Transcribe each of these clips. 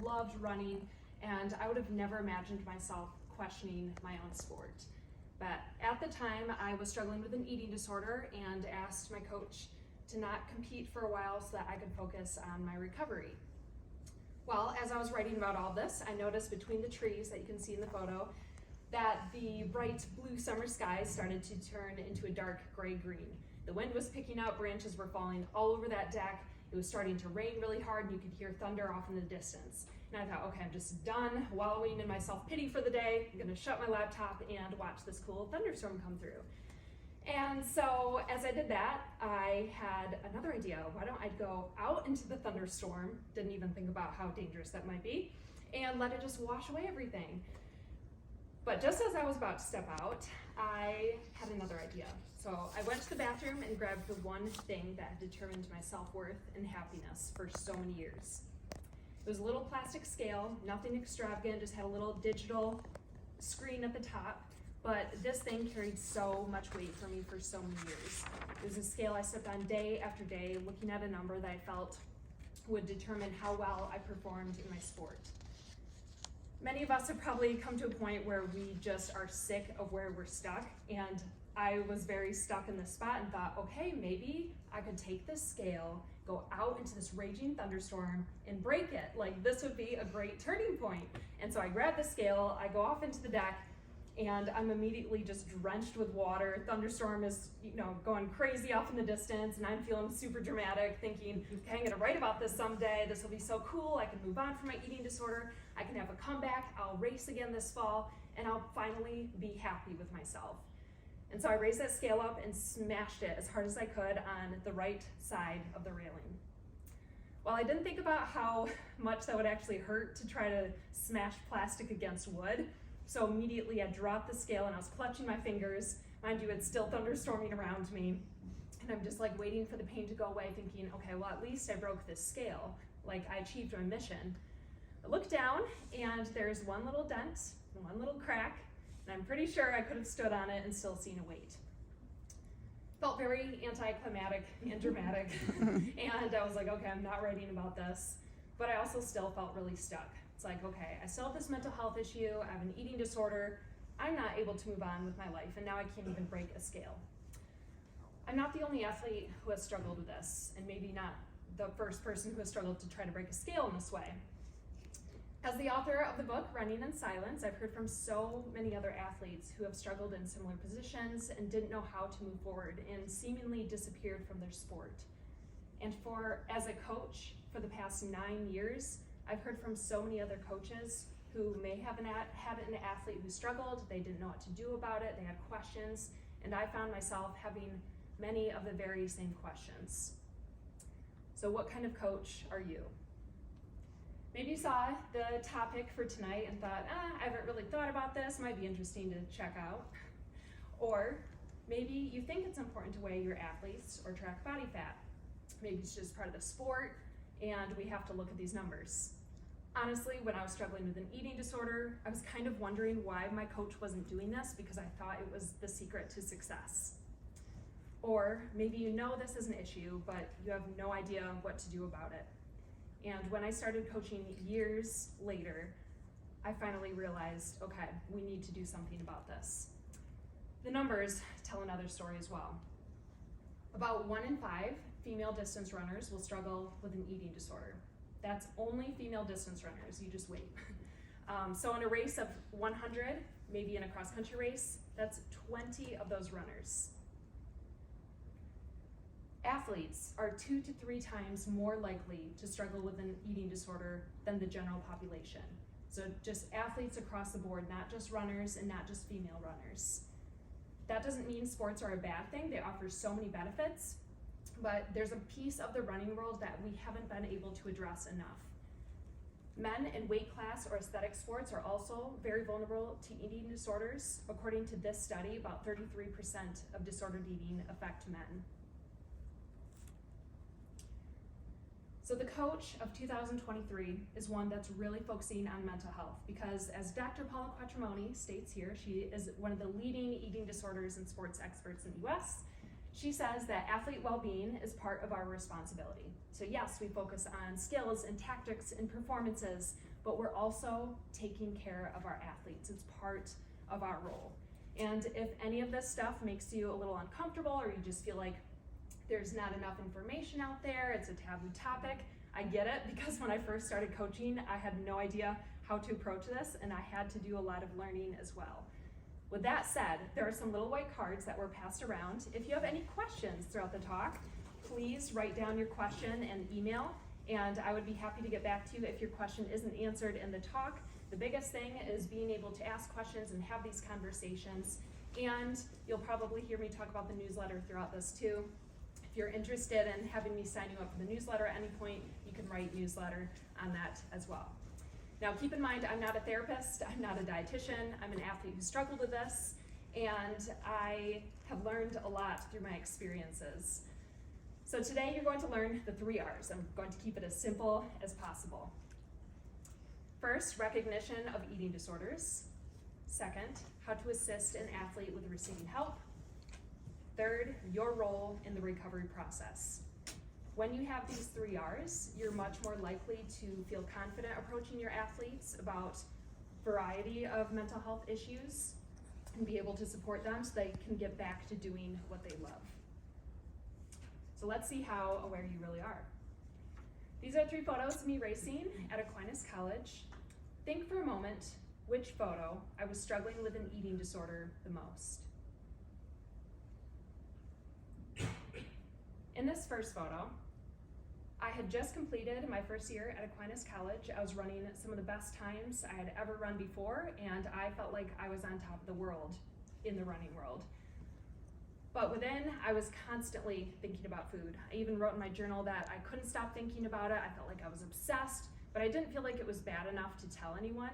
loved running, and I would have never imagined myself questioning my own sport. But at the time, I was struggling with an eating disorder and asked my coach to not compete for a while so that I could focus on my recovery. Well, as I was writing about all this, I noticed between the trees that you can see in the photo that the bright blue summer sky started to turn into a dark gray-green. The wind was picking up, branches were falling all over that deck. It was starting to rain really hard, and you could hear thunder off in the distance. And I thought, okay, I'm just done wallowing in my self-pity for the day. I'm gonna shut my laptop and watch this cool thunderstorm come through. And so as I did that, I had another idea. Why don't I go out into the thunderstorm, didn't even think about how dangerous that might be, and let it just wash away everything. But just as I was about to step out, I had another idea. So I went to the bathroom and grabbed the one thing that had determined my self-worth and happiness for so many years. It was a little plastic scale, nothing extravagant, just had a little digital screen at the top. But this thing carried so much weight for me for so many years. It was a scale I stepped on day after day, looking at a number that I felt would determine how well I performed in my sport. Many of us have probably come to a point where we just are sick of where we're stuck, and I was very stuck in this spot and thought, okay, maybe I could take this scale, go out into this raging thunderstorm and break it. Like, this would be a great turning point. And so I grab the scale, I go off into the deck, and I'm immediately just drenched with water. Thunderstorm is, going crazy off in the distance, and I'm feeling super dramatic, thinking, okay, I'm gonna write about this someday. This will be so cool. I can move on from my eating disorder. I can have a comeback. I'll race again this fall, and I'll finally be happy with myself. And so I raised that scale up and smashed it as hard as I could on the right side of the railing. Well, I didn't think about how much that would actually hurt to try to smash plastic against wood. So immediately I dropped the scale and I was clutching my fingers. Mind you, it's still thunderstorming around me. And I'm just like waiting for the pain to go away, thinking, okay, well, at least I broke this scale. Like, I achieved my mission. I look down and there's one little dent, one little crack, and I'm pretty sure I could have stood on it and still seen a weight. Felt very anticlimactic and dramatic. And I was like, okay, I'm not writing about this. But I also still felt really stuck. It's like, okay, I still have this mental health issue, I have an eating disorder, I'm not able to move on with my life, and now I can't even break a scale. I'm not the only athlete who has struggled with this, and maybe not the first person who has struggled to try to break a scale in this way. As the author of the book, Running in Silence, I've heard from so many other athletes who have struggled in similar positions and didn't know how to move forward and seemingly disappeared from their sport. And as a coach for the past 9 years, I've heard from so many other coaches who may have had an athlete who struggled, they didn't know what to do about it, they had questions, and I found myself having many of the very same questions. So what kind of coach are you? Maybe you saw the topic for tonight and thought, I haven't really thought about this, might be interesting to check out. Or maybe you think it's important to weigh your athletes or track body fat. Maybe it's just part of the sport and we have to look at these numbers. Honestly, when I was struggling with an eating disorder, I was kind of wondering why my coach wasn't doing this because I thought it was the secret to success. Or maybe you know this is an issue, but you have no idea what to do about it. And when I started coaching years later, I finally realized, okay, we need to do something about this. The numbers tell another story as well. About 1 in 5 female distance runners will struggle with an eating disorder. That's only female distance runners, you just wait. So in a race of 100, maybe in a cross-country race, that's 20 of those runners. Athletes are 2 to 3 times more likely to struggle with an eating disorder than the general population. So just athletes across the board, not just runners and not just female runners. That doesn't mean sports are a bad thing. They offer so many benefits, but there's a piece of the running world that we haven't been able to address enough. Men in weight class or aesthetic sports are also very vulnerable to eating disorders. According to this study, about 33% of disordered eating affect men. So the coach of 2023 is one that's really focusing on mental health because, as Dr. Paula Quattromoni states here, she is one of the leading eating disorders and sports experts in the US. She says that athlete well-being is part of our responsibility. So yes, we focus on skills and tactics and performances, but we're also taking care of our athletes. It's part of our role. And if any of this stuff makes you a little uncomfortable, or you just feel like there's not enough information out there, it's a taboo topic, I get it, because when I first started coaching, I had no idea how to approach this, and I had to do a lot of learning as well. With that said, there are some little white cards that were passed around. If you have any questions throughout the talk, please write down your question and email, and I would be happy to get back to you if your question isn't answered in the talk. The biggest thing is being able to ask questions and have these conversations, and you'll probably hear me talk about the newsletter throughout this too. If you're interested in having me sign you up for the newsletter at any point, you can write newsletter on that as well. Now keep in mind, I'm not a therapist, I'm not a dietitian, I'm an athlete who struggled with this, and I have learned a lot through my experiences. So today you're going to learn the 3 R's. I'm going to keep it as simple as possible. First, recognition of eating disorders. Second, how to assist an athlete with receiving help. Third, your role in the recovery process. When you have these 3 R's, you're much more likely to feel confident approaching your athletes about a variety of mental health issues and be able to support them so they can get back to doing what they love. So let's see how aware you really are. These are 3 photos of me racing at Aquinas College. Think for a moment which photo I was struggling with an eating disorder the most. In this first photo, I had just completed my first year at Aquinas College. I was running some of the best times I had ever run before, and I felt like I was on top of the world in the running world. But within, I was constantly thinking about food. I even wrote in my journal that I couldn't stop thinking about it. I felt like I was obsessed, but I didn't feel like it was bad enough to tell anyone.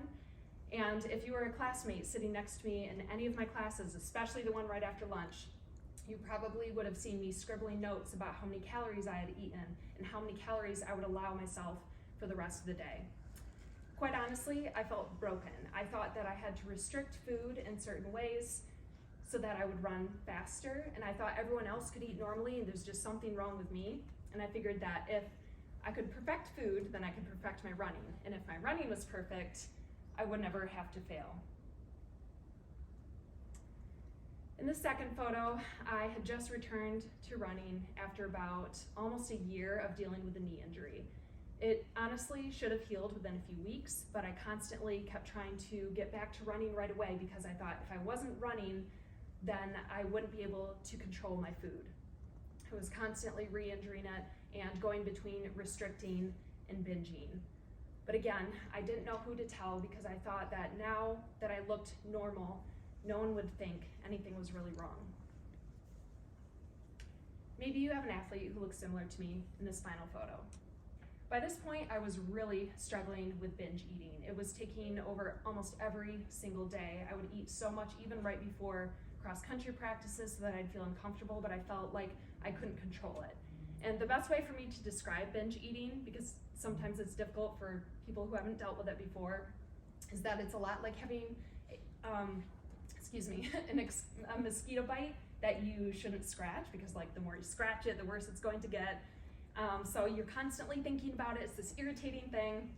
And if you were a classmate sitting next to me in any of my classes, especially the one right after lunch, you probably would have seen me scribbling notes about how many calories I had eaten and how many calories I would allow myself for the rest of the day. Quite honestly, I felt broken. I thought that I had to restrict food in certain ways so that I would run faster, and I thought everyone else could eat normally and there's just something wrong with me. And I figured that if I could perfect food, then I could perfect my running. And if my running was perfect, I would never have to fail. In the second photo, I had just returned to running after about almost a year of dealing with a knee injury. It honestly should have healed within a few weeks, but I constantly kept trying to get back to running right away because I thought if I wasn't running, then I wouldn't be able to control my food. I was constantly re-injuring it and going between restricting and binging. But again, I didn't know who to tell because I thought that now that I looked normal, no one would think anything was really wrong. Maybe you have an athlete who looks similar to me in this final photo. By this point, I was really struggling with binge eating. It was taking over almost every single day. I would eat so much even right before cross-country practices so that I'd feel uncomfortable, but I felt like I couldn't control it. And the best way for me to describe binge eating, because sometimes it's difficult for people who haven't dealt with it before, is that it's a lot like having a mosquito bite that you shouldn't scratch, because like the more you scratch it, the worse it's going to get. So you're constantly thinking about it. It's this irritating thing.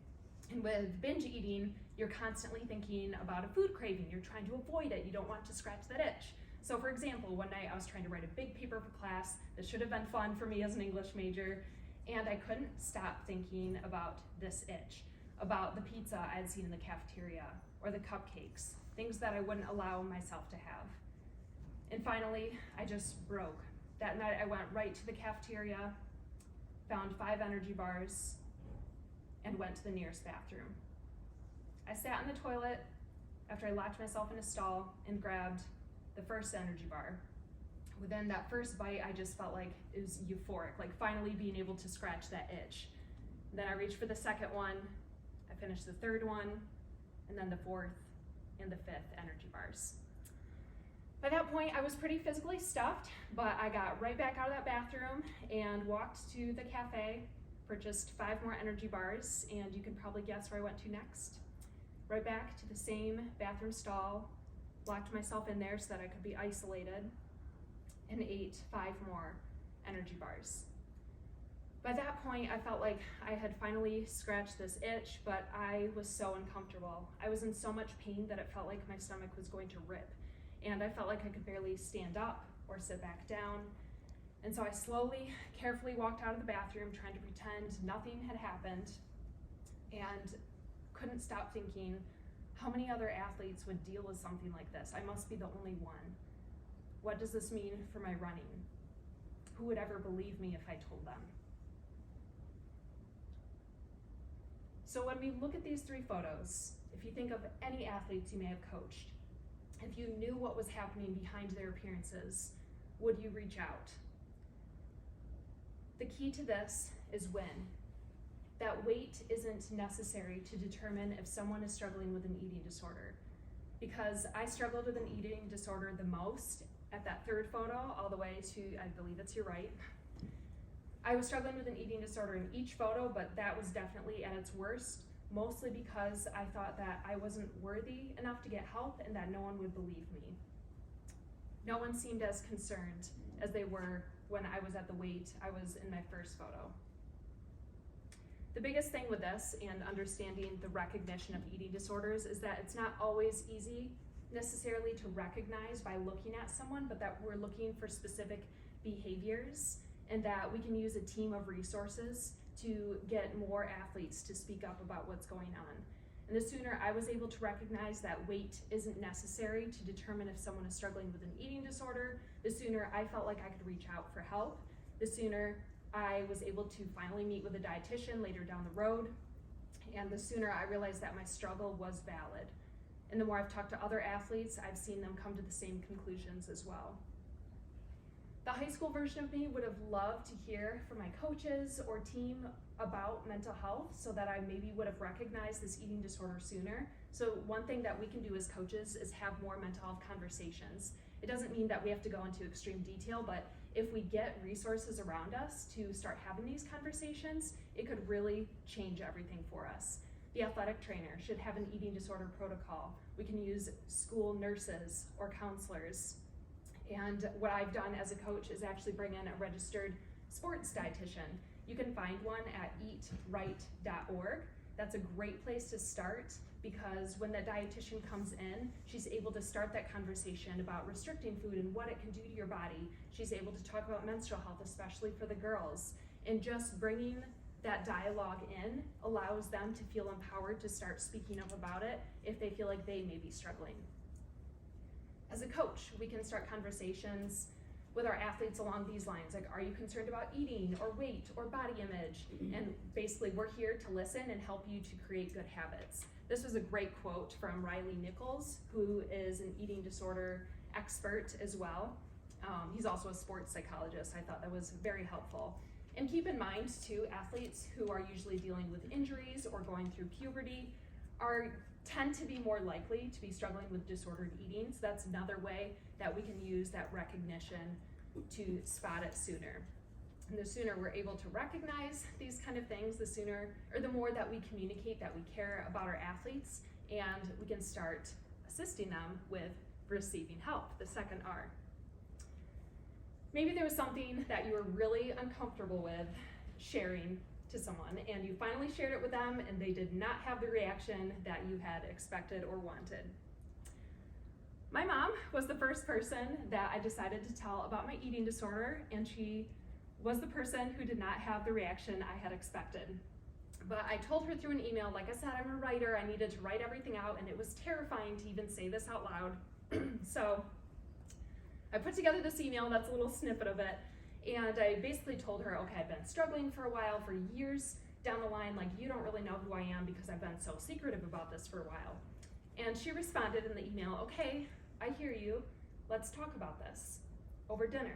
And with binge eating, you're constantly thinking about a food craving. You're trying to avoid it. You don't want to scratch that itch. So for example, one night I was trying to write a big paper for class that should have been fun for me as an English major, and I couldn't stop thinking about this itch, about the pizza I had seen in the cafeteria, or the cupcakes, things that I wouldn't allow myself to have. And finally, I just broke. That night I went right to the cafeteria, found 5 energy bars, and went to the nearest bathroom. I sat in the toilet after I locked myself in a stall and grabbed the first energy bar. Within that first bite, I just felt like it was euphoric, like finally being able to scratch that itch. Then I reached for the second one, I finished the third one, and then the fourth and the 5th energy bars. By that point, I was pretty physically stuffed, but I got right back out of that bathroom and walked to the cafe, purchased 5 more energy bars, and you can probably guess where I went to next. Right back to the same bathroom stall, locked myself in there so that I could be isolated, and ate 5 more energy bars. By that point, I felt like I had finally scratched this itch, but I was so uncomfortable. I was in so much pain that it felt like my stomach was going to rip, and I felt like I could barely stand up or sit back down. And so I slowly, carefully walked out of the bathroom, trying to pretend nothing had happened, and couldn't stop thinking, how many other athletes would deal with something like this? I must be the only one. What does this mean for my running? Who would ever believe me if I told them? So when we look at these 3 photos, if you think of any athletes you may have coached, if you knew what was happening behind their appearances, would you reach out? The key to this is when. That weight isn't necessary to determine if someone is struggling with an eating disorder. Because I struggled with an eating disorder the most at that 3rd photo, all the way to, I believe it's your right. I was struggling with an eating disorder in each photo, but that was definitely at its worst, mostly because I thought that I wasn't worthy enough to get help and that no one would believe me. No one seemed as concerned as they were when I was at the weight I was in my first photo. The biggest thing with this and understanding the recognition of eating disorders is that it's not always easy necessarily to recognize by looking at someone, but that we're looking for specific behaviors and that we can use a team of resources to get more athletes to speak up about what's going on. And the sooner I was able to recognize that weight isn't necessary to determine if someone is struggling with an eating disorder, the sooner I felt like I could reach out for help, the sooner I was able to finally meet with a dietitian later down the road, and the sooner I realized that my struggle was valid. And the more I've talked to other athletes, I've seen them come to the same conclusions as well. The high school version of me would have loved to hear from my coaches or team about mental health so that I maybe would have recognized this eating disorder sooner. So one thing that we can do as coaches is have more mental health conversations. It doesn't mean that we have to go into extreme detail, but if we get resources around us to start having these conversations, it could really change everything for us. The athletic trainer should have an eating disorder protocol. We can use school nurses or counselors. And what I've done as a coach is actually bring in a registered sports dietitian. You can find one at eatright.org. That's a great place to start because when that dietitian comes in, she's able to start that conversation about restricting food and what it can do to your body. She's able to talk about menstrual health, especially for the girls. And just bringing that dialogue in allows them to feel empowered to start speaking up about it if they feel like they may be struggling. As a coach, we can start conversations with our athletes along these lines, like, are you concerned about eating or weight or body image? And basically, we're here to listen and help you to create good habits. This was a great quote from Riley Nichols, who is an eating disorder expert as well. He's also a sports psychologist. I thought that was very helpful. And keep in mind, too, athletes who are usually dealing with injuries or going through puberty tend to be more likely to be struggling with disordered eating. So that's another way that we can use that recognition to spot it sooner. And the sooner we're able to recognize these kind of things, the sooner, or the more that we communicate that we care about our athletes, and we can start assisting them with receiving help, the second R. Maybe there was something that you were really uncomfortable with sharing to someone, and you finally shared it with them and they did not have the reaction that you had expected or wanted. My mom was the first person that I decided to tell about my eating disorder, and she was the person who did not have the reaction I had expected. But I told her through an email, like I said, I'm a writer, I needed to write everything out, and it was terrifying to even say this out loud. So I put together this email, that's a little snippet of it, and I basically told her, okay, I've been struggling for a while, for years down the line, like, you don't really know who I am because I've been so secretive about this for a while. And she responded in the email, okay, I hear you, let's talk about this over dinner.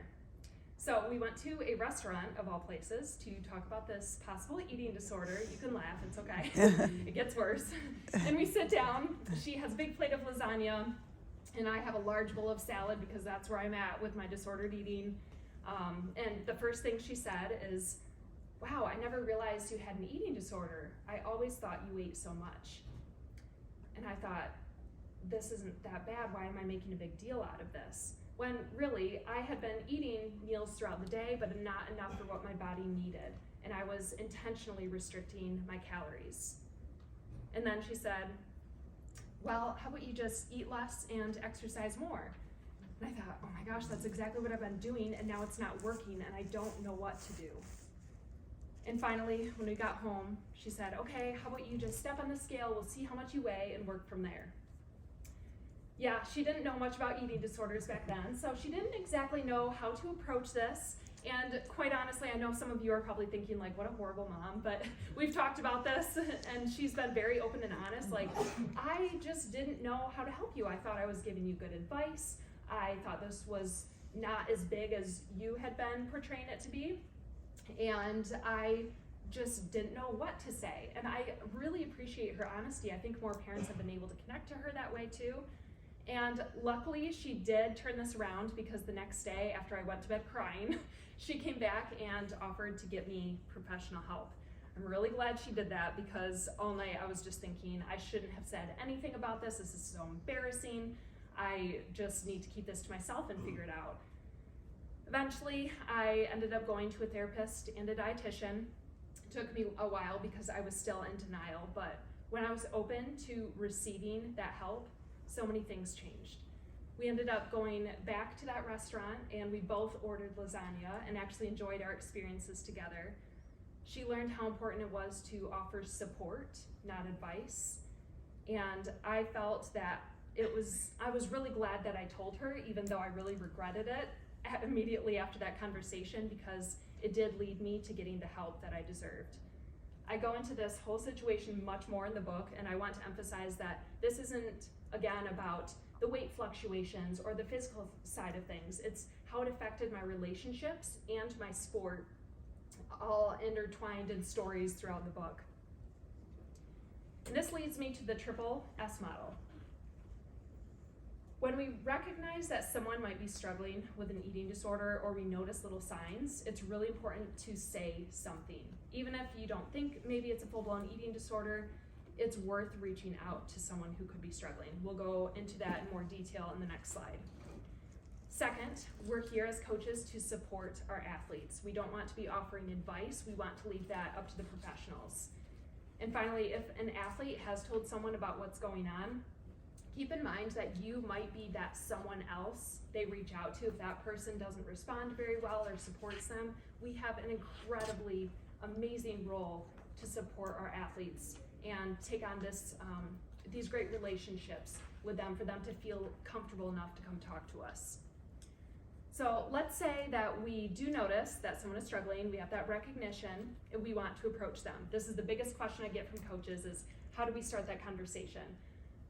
So we went to a restaurant, of all places, to talk about this possible eating disorder. You can laugh, it's okay. It gets worse. And we sit down, she has a big plate of lasagna, and I have a large bowl of salad because that's where I'm at with my disordered eating. And the first thing she said is, wow, I never realized you had an eating disorder. I always thought you ate so much. And I thought, this isn't that bad. Why am I making a big deal out of this? When really, I had been eating meals throughout the day, but not enough for what my body needed. and I was intentionally restricting my calories. And then she said, well, how about you just eat less and exercise more? And I thought, oh my gosh, that's exactly what I've been doing, and now it's not working, and I don't know what to do. And finally, when we got home, she said, okay, how about you just step on the scale, we'll see how much you weigh, and work from there. Yeah, she didn't know much about eating disorders back then, so she didn't exactly know how to approach this. And quite honestly, I know some of you are probably thinking like, what a horrible mom, but we've talked about this, and she's been very open and honest. Like, I just didn't know how to help you. I thought I was giving you good advice. I thought this was not as big as you had been portraying it to be, and I just didn't know what to say. And I really appreciate her honesty. I think more parents have been able to connect to her that way too. And luckily she did turn this around, because the next day after I went to bed crying, she came back and offered to get me professional help. I'm really glad she did that, because all night I was just thinking, I shouldn't have said anything about this. This is so embarrassing. I just need to keep this to myself and figure it out. Eventually, I ended up going to a therapist and a dietitian. It took me a while because I was still in denial, but when I was open to receiving that help, so many things changed. We ended up going back to that restaurant, and we both ordered lasagna and actually enjoyed our experiences together. She learned how important it was to offer support, not advice. And I felt that I was really glad that I told her, even though I really regretted it immediately after that conversation, because it did lead me to getting the help that I deserved. I go into this whole situation much more in the book, and I want to emphasize that this isn't, again, about the weight fluctuations or the physical side of things. It's how it affected my relationships and my sport, all intertwined in stories throughout the book. And this leads me to the triple S model. When we recognize that someone might be struggling with an eating disorder, or we notice little signs, it's really important to say something. Even if you don't think maybe it's a full-blown eating disorder, it's worth reaching out to someone who could be struggling. We'll go into that in more detail in the next slide. Second, we're here as coaches to support our athletes. We don't want to be offering advice. We want to leave that up to the professionals. And finally, if an athlete has told someone about what's going on, keep in mind that you might be that someone else they reach out to if that person doesn't respond very well or supports them. We have an incredibly amazing role to support our athletes and take on these great relationships with them, for them to feel comfortable enough to come talk to us. So let's say that we do notice that someone is struggling, we have that recognition, and we want to approach them. This is the biggest question I get from coaches, is how do we start that conversation?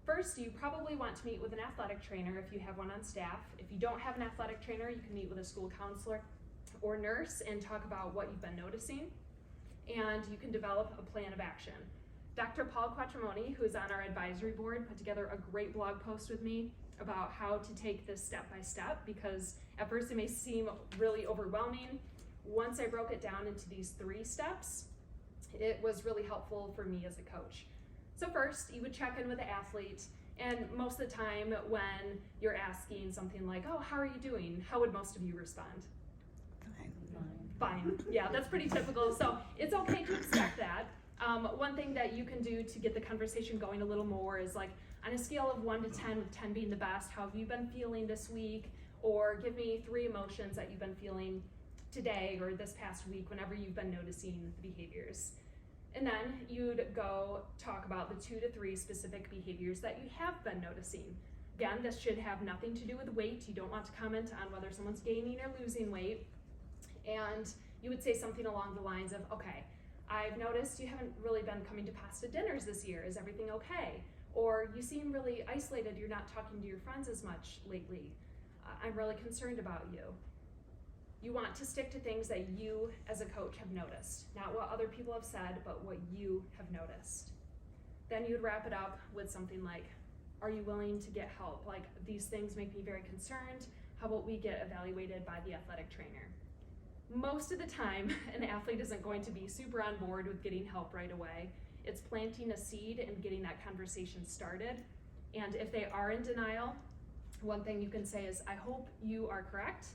First, you probably want to meet with an athletic trainer if you have one on staff. If you don't have an athletic trainer, you can meet with a school counselor or nurse and talk about what you've been noticing, and you can develop a plan of action. Dr. Paul Quattromoni, who is on our advisory board, put together a great blog post with me about how to take this step by step, because at first it may seem really overwhelming. Once I broke it down into these 3 steps, it was really helpful for me as a coach. So first, you would check in with the athlete, and most of the time when you're asking something like, oh, how are you doing? How would most of you respond? Fine. Yeah, that's pretty typical. So it's okay to expect that. One thing that you can do to get the conversation going a little more is, like, on a scale of 1 to 10, with 10 being the best, how have you been feeling this week? Or give me 3 emotions that you've been feeling today or this past week whenever you've been noticing the behaviors. And then you'd go talk about the 2 to 3 specific behaviors that you have been noticing. Again, this should have nothing to do with weight. You don't want to comment on whether someone's gaining or losing weight. And you would say something along the lines of, okay, I've noticed you haven't really been coming to pasta dinners this year. Is everything okay? Or you seem really isolated. You're not talking to your friends as much lately. I'm really concerned about you. You want to stick to things that you as a coach have noticed, not what other people have said, but what you have noticed. Then you'd wrap it up with something like, are you willing to get help? Like, these things make me very concerned. How about we get evaluated by the athletic trainer? Most of the time, an athlete isn't going to be super on board with getting help right away. It's planting a seed and getting that conversation started. And if they are in denial, one thing you can say is, I hope you are correct,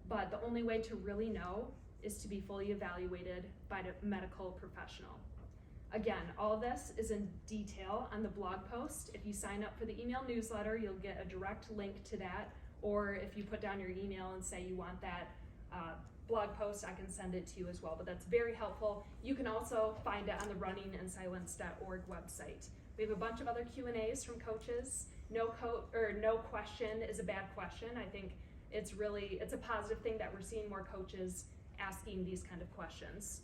but the only way to really know is to be fully evaluated by a medical professional. Again, all of this is in detail on the blog post. If you sign up for the email newsletter, you'll get a direct link to that, or if you put down your email and say you want that blog post, I can send it to you as well, but that's very helpful. You can also find it on the runningandsilence.org website. We have a bunch of other Q&As from coaches. No question is a bad question. I think it's a positive thing that we're seeing more coaches asking these kind of questions.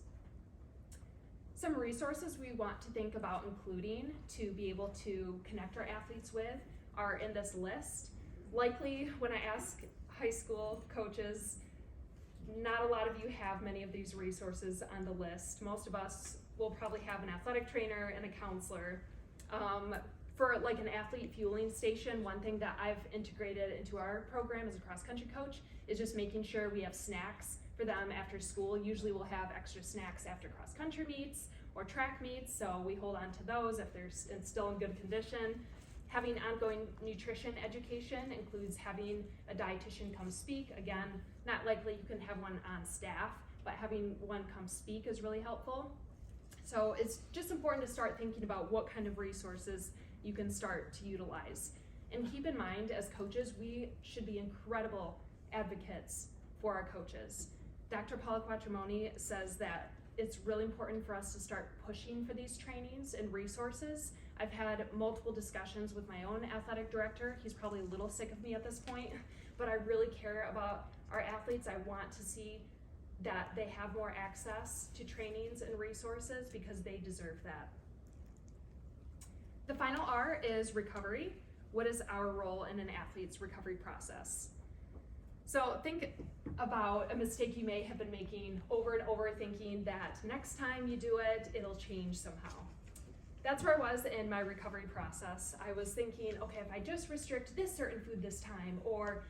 Some resources we want to think about including to be able to connect our athletes with are in this list. Likely, when I ask high school coaches, not a lot of you have many of these resources on the list. Most of us will probably have an athletic trainer and a counselor. For like an athlete fueling station, one thing that I've integrated into our program as a cross-country coach is just making sure we have snacks for them after school. Usually we'll have extra snacks after cross-country meets or track meets, so we hold on to those if they're still in good condition. Having ongoing nutrition education includes having a dietitian come speak. Again, not likely you can have one on staff, but having one come speak is really helpful. So it's just important to start thinking about what kind of resources you can start to utilize. And keep in mind, as coaches, we should be incredible advocates for our coaches. Dr. Paula Quattromoni says that it's really important for us to start pushing for these trainings and resources. I've had multiple discussions with my own athletic director. He's probably a little sick of me at this point, but I really care about our athletes. I want to see that they have more access to trainings and resources because they deserve that. The final R is recovery. What is our role in an athlete's recovery process? So think about a mistake you may have been making over and over, thinking that next time you do it, it'll change somehow. That's where I was in my recovery process. I was thinking, okay, if I just restrict this certain food this time, or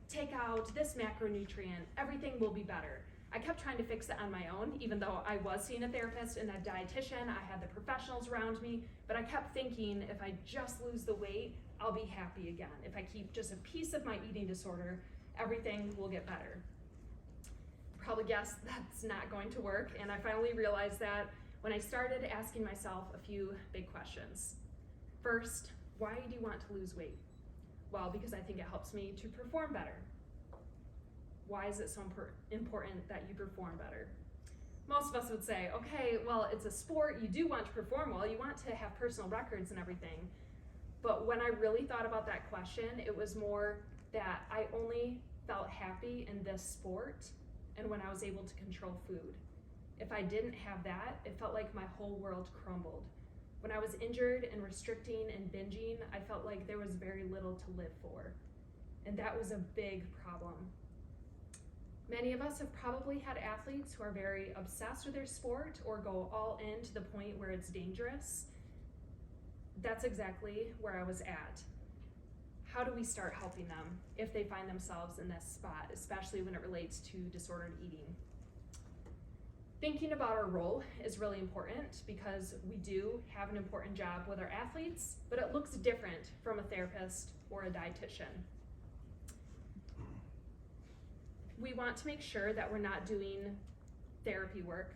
take out this macronutrient, everything will be better. I kept trying to fix it on my own, even though I was seeing a therapist and a dietitian. I had the professionals around me, but I kept thinking, if I just lose the weight, I'll be happy again. If I keep just a piece of my eating disorder, everything will get better. Probably guessed that's not going to work, and I finally realized that when I started asking myself a few big questions. First, why do you want to lose weight? Well, because I think it helps me to perform better. Why is it so important that you perform better? Most of us would say, okay, well, it's a sport, you do want to perform well, you want to have personal records and everything. But when I really thought about that question, it was more that I only felt happy in this sport and when I was able to control food. If I didn't have that, it felt like my whole world crumbled. When I was injured and restricting and binging, I felt like there was very little to live for. And that was a big problem. Many of us have probably had athletes who are very obsessed with their sport or go all in to the point where it's dangerous. That's exactly where I was at. How do we start helping them if they find themselves in this spot, especially when it relates to disordered eating? Thinking about our role is really important because we do have an important job with our athletes, but it looks different from a therapist or a dietitian. We want to make sure that we're not doing therapy work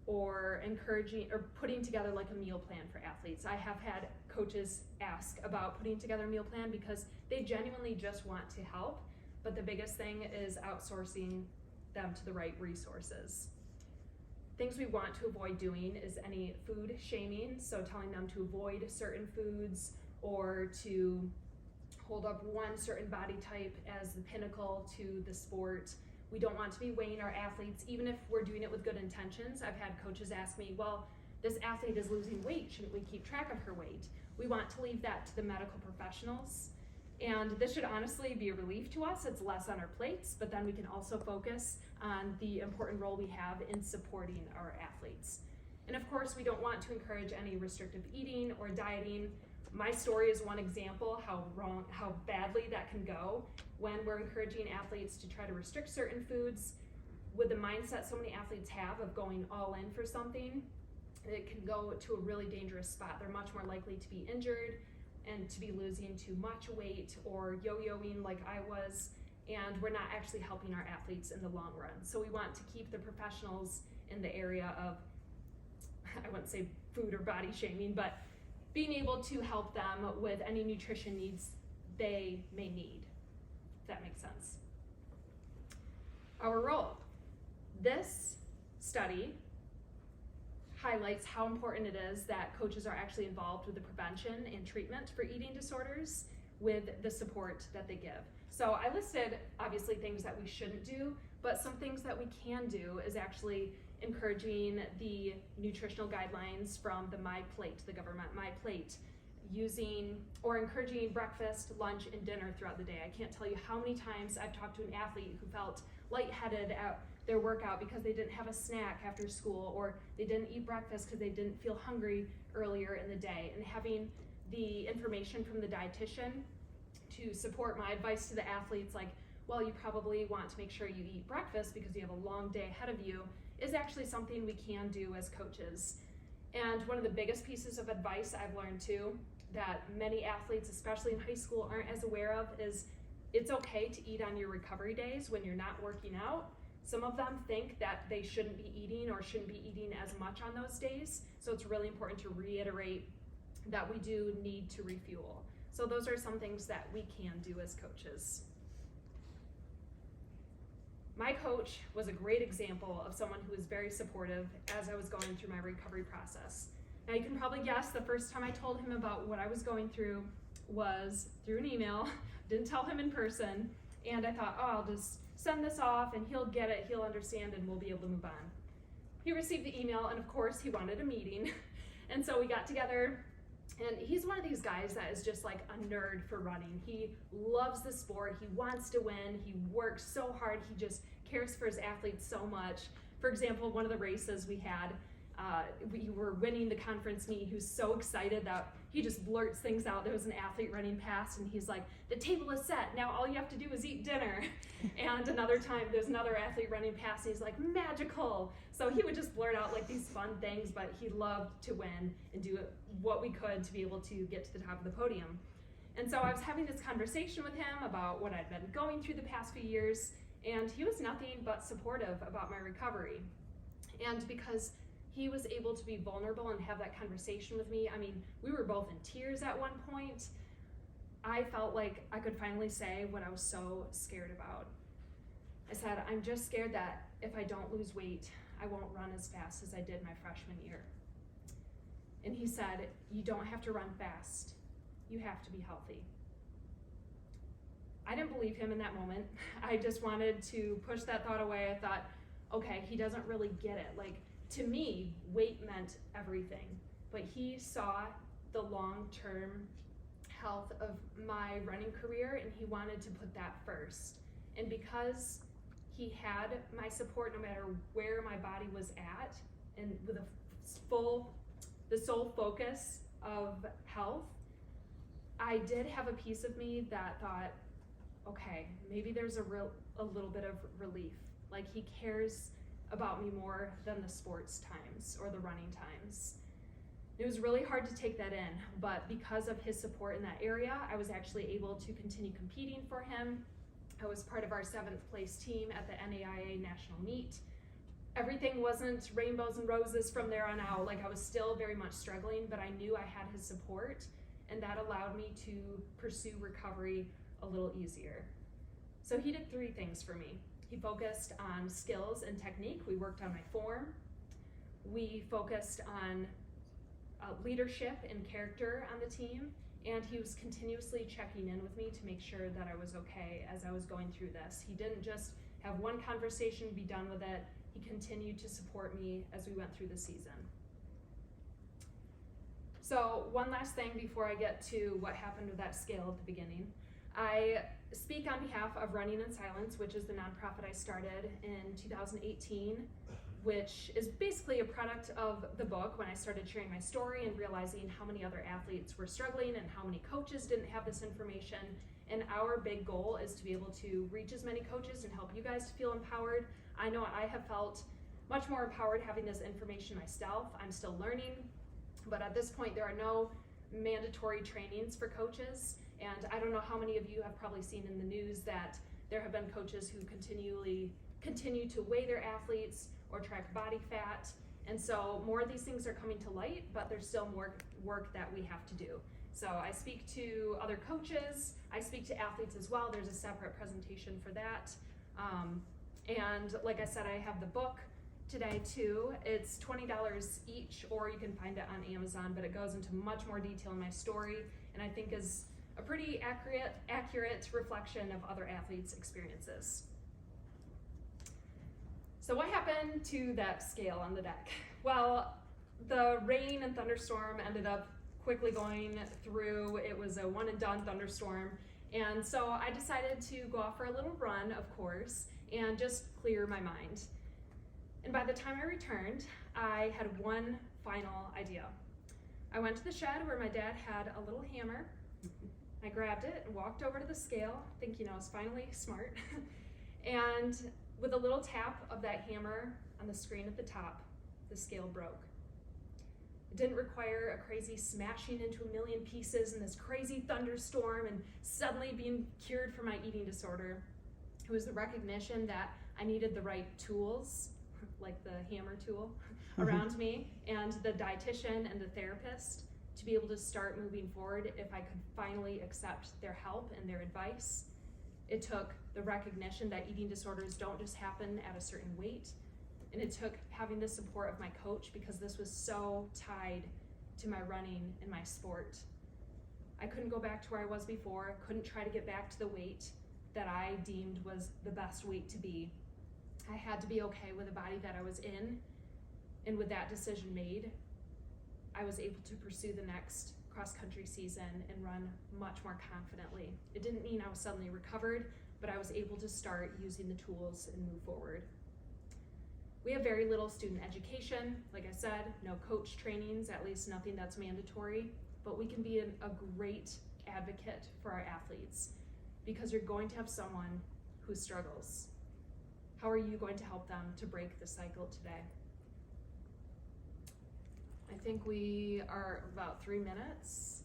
or encouraging or putting together like a meal plan for athletes. I have had coaches ask about putting together a meal plan because they genuinely just want to help, but the biggest thing is outsourcing them to the right resources. Things we want to avoid doing is any food shaming, so telling them to avoid certain foods or to hold up one certain body type as the pinnacle to the sport. We don't want to be weighing our athletes, even if we're doing it with good intentions. I've had coaches ask me, well, this athlete is losing weight, shouldn't we keep track of her weight? We want to leave that to the medical professionals. And this should honestly be a relief to us. It's less on our plates, but then we can also focus on the important role we have in supporting our athletes. And of course, we don't want to encourage any restrictive eating or dieting. My story is one example how badly that can go when we're encouraging athletes to try to restrict certain foods. With the mindset so many athletes have of going all in for something, it can go to a really dangerous spot. They're much more likely to be injured and to be losing too much weight or yo-yoing like I was. and we're not actually helping our athletes in the long run. So we want to keep the professionals in the area of, I wouldn't say food or body shaming, but being able to help them with any nutrition needs they may need, if that makes sense. Our role. This study highlights how important it is that coaches are actually involved with the prevention and treatment for eating disorders with the support that they give. So I listed obviously things that we shouldn't do, but some things that we can do is actually encouraging the nutritional guidelines from the My Plate, the government My Plate, using or encouraging breakfast, lunch, and dinner throughout the day. I can't tell you how many times I've talked to an athlete who felt lightheaded at their workout because they didn't have a snack after school, or they didn't eat breakfast because they didn't feel hungry earlier in the day. And having the information from the dietitian to support my advice to the athletes, like, well, you probably want to make sure you eat breakfast because you have a long day ahead of you, is actually something we can do as coaches. And one of the biggest pieces of advice I've learned too, that many athletes, especially in high school, aren't as aware of, is it's okay to eat on your recovery days when you're not working out. Some of them think that they shouldn't be eating or shouldn't be eating as much on those days. So it's really important to reiterate that we do need to refuel. So those are some things that we can do as coaches. My coach was a great example of someone who was very supportive as I was going through my recovery process. Now you can probably guess the first time I told him about what I was going through was through an email. Didn't tell him in person, and I thought, oh, I'll just send this off and he'll get it, he'll understand, and we'll be able to move on. He received the email, and of course he wanted a meeting. And so we got together, and he's one of these guys that is just like a nerd for running. He loves the sport, he wants to win, he works so hard, he just cares for his athletes so much. For example, one of the races we had, we were winning the conference meet. He was so excited that he just blurts things out. There was an athlete running past, and he's like, the table is set, now all you have to do is eat dinner. And another time there's another athlete running past, and he's like, magical. So he would just blurt out like these fun things, but he loved to win and do what we could to be able to get to the top of the podium. And so I was having this conversation with him about what I'd been going through the past few years, and he was nothing but supportive about my recovery. And because he was able to be vulnerable and have that conversation with me, I mean, we were both in tears at one point. I felt like I could finally say what I was so scared about. I said, I'm just scared that if I don't lose weight, I won't run as fast as I did my freshman year. And he said, you don't have to run fast, you have to be healthy. I didn't believe him in that moment. I just wanted to push that thought away. I thought, okay, he doesn't really get it. Like, to me, weight meant everything, but he saw the long-term health of my running career, and he wanted to put that first. And because he had my support no matter where my body was at, and with the sole focus of health, I did have a piece of me that thought, okay, maybe there's a little bit of relief. Like, he cares about me more than the sports times or the running times. It was really hard to take that in, but because of his support in that area, I was actually able to continue competing for him. I was part of our 7th place team at the NAIA National Meet. Everything wasn't rainbows and roses from there on out. Like, I was still very much struggling, but I knew I had his support, and that allowed me to pursue recovery a little easier. So he did 3 things for me. He focused on skills and technique. We worked on my form. We focused on leadership and character on the team, and he was continuously checking in with me to make sure that I was okay as I was going through this. He didn't just have one conversation, be done with it. He continued to support me as we went through the season. So one last thing before I get to what happened with that scale at the beginning. I speak on behalf of Running in Silence, which is the nonprofit I started in 2018, which is basically a product of the book when I started sharing my story and realizing how many other athletes were struggling and how many coaches didn't have this information. And our big goal is to be able to reach as many coaches and help you guys to feel empowered. I know I have felt much more empowered having this information myself. I'm still learning, but at this point there are no mandatory trainings for coaches. And I don't know how many of you have probably seen in the news that There have been coaches who continue to weigh their athletes or track body fat. And so more of these things are coming to light, but there's still more work that we have to do. So I speak to other coaches, I speak to athletes as well. There's a separate presentation for that. And like I said, I have the book today too. It's $20 each, or you can find it on Amazon, but it goes into much more detail in my story, and I think is a pretty accurate reflection of other athletes' experiences. So what happened to that scale on the deck? Well, the rain and thunderstorm ended up quickly going through. It was a one and done thunderstorm. And so I decided to go out for a little run, of course, and just clear my mind. And by the time I returned, I had one final idea. I went to the shed where my dad had a little hammer. I grabbed it and walked over to the scale, thinking I was finally smart. And with a little tap of that hammer on the screen at the top, the scale broke. It didn't require a crazy smashing into a million pieces in this crazy thunderstorm and suddenly being cured from my eating disorder. It was the recognition that I needed the right tools, like the hammer tool, around me, and the dietitian and the therapist to be able to start moving forward if I could finally accept their help and their advice. It took the recognition that eating disorders don't just happen at a certain weight, and it took having the support of my coach, because this was so tied to my running and my sport. I couldn't go back to where I was before, couldn't try to get back to the weight that I deemed was the best weight to be. I had to be okay with the body that I was in, and with that decision made, I was able to pursue the next cross-country season and run much more confidently. It didn't mean I was suddenly recovered, but I was able to start using the tools and move forward. We have very little student education. Like I said, no coach trainings, at least nothing that's mandatory, but we can be a great advocate for our athletes, because you're going to have someone who struggles. How are you going to help them to break the cycle today? I think we are about 3 minutes.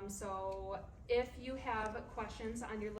So if you have questions on your